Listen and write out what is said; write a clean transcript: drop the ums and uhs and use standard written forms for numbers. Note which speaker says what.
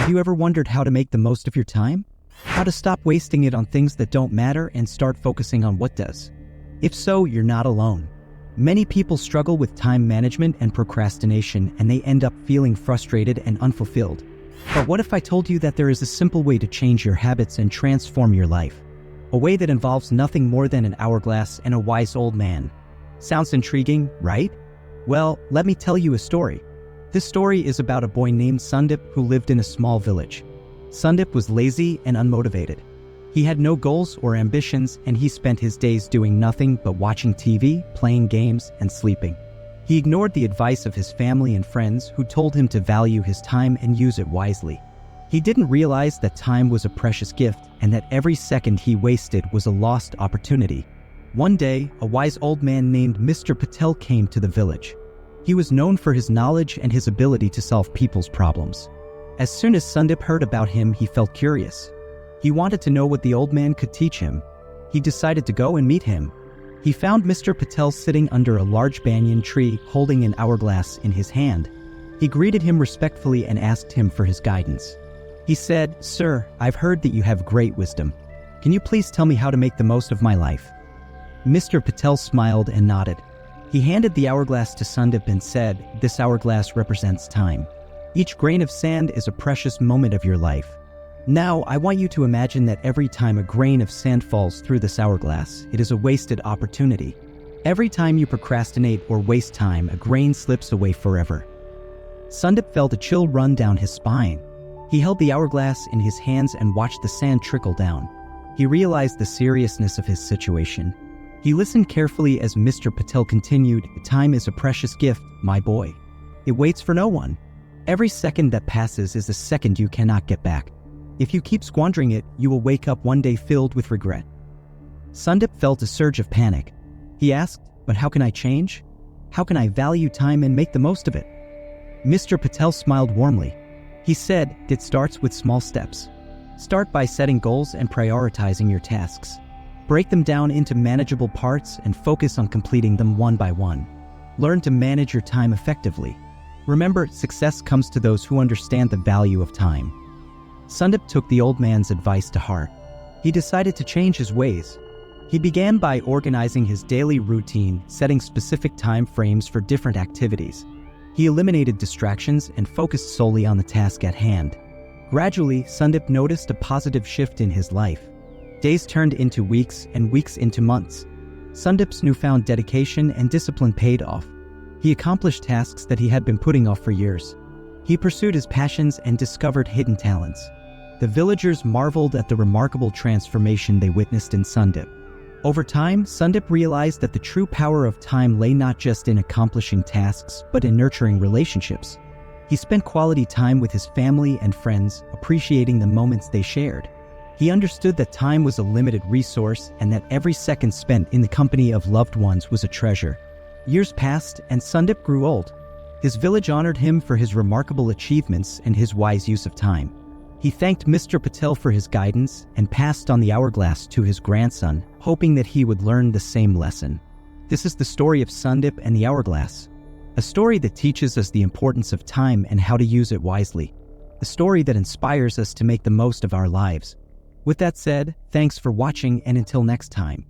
Speaker 1: Have you ever wondered how to make the most of your time? How to stop wasting it on things that don't matter and start focusing on what does? If so, you're not alone. Many people struggle with time management and procrastination, and they end up feeling frustrated and unfulfilled. But what if I told you that there is a simple way to change your habits and transform your life? A way that involves nothing more than an hourglass and a wise old man. Sounds intriguing, right? Well, let me tell you a story. This story is about a boy named Sundip who lived in a small village. Sundip was lazy and unmotivated. He had no goals or ambitions, and he spent his days doing nothing but watching TV, playing games, and sleeping. He ignored the advice of his family and friends who told him to value his time and use it wisely. He didn't realize that time was a precious gift and that every second he wasted was a lost opportunity. One day, a wise old man named Mr. Patel came to the village. He was known for his knowledge and his ability to solve people's problems. As soon as Sundip heard about him, he felt curious. He wanted to know what the old man could teach him. He decided to go and meet him. He found Mr. Patel sitting under a large banyan tree holding an hourglass in his hand. He greeted him respectfully and asked him for his guidance. He said, "Sir, I've heard that you have great wisdom. Can you please tell me how to make the most of my life?" Mr. Patel smiled and nodded. He handed the hourglass to Sundip and said, "This hourglass represents time. Each grain of sand is a precious moment of your life. Now, I want you to imagine that every time a grain of sand falls through this hourglass, it is a wasted opportunity. Every time you procrastinate or waste time, a grain slips away forever." Sundip felt a chill run down his spine. He held the hourglass in his hands and watched the sand trickle down. He realized the seriousness of his situation. He listened carefully as Mr. Patel continued, "Time is a precious gift, my boy. It waits for no one. Every second that passes is a second you cannot get back. If you keep squandering it, you will wake up one day filled with regret." Sundip felt a surge of panic. He asked, "But how can I change? How can I value time and make the most of it?" Mr. Patel smiled warmly. He said, "It starts with small steps. Start by setting goals and prioritizing your tasks. Break them down into manageable parts and focus on completing them one by one. Learn to manage your time effectively. Remember, success comes to those who understand the value of time." Sundip took the old man's advice to heart. He decided to change his ways. He began by organizing his daily routine, setting specific time frames for different activities. He eliminated distractions and focused solely on the task at hand. Gradually, Sundip noticed a positive shift in his life. Days turned into weeks and weeks into months. Sundip's newfound dedication and discipline paid off. He accomplished tasks that he had been putting off for years. He pursued his passions and discovered hidden talents. The villagers marveled at the remarkable transformation they witnessed in Sundip. Over time, Sundip realized that the true power of time lay not just in accomplishing tasks, but in nurturing relationships. He spent quality time with his family and friends, appreciating the moments they shared. He understood that time was a limited resource and that every second spent in the company of loved ones was a treasure. Years passed, and Sundip grew old. His village honored him for his remarkable achievements and his wise use of time. He thanked Mr. Patel for his guidance and passed on the hourglass to his grandson, hoping that he would learn the same lesson. This is the story of Sundip and the hourglass, a story that teaches us the importance of time and how to use it wisely, a story that inspires us to make the most of our lives. With that said, thanks for watching, and until next time.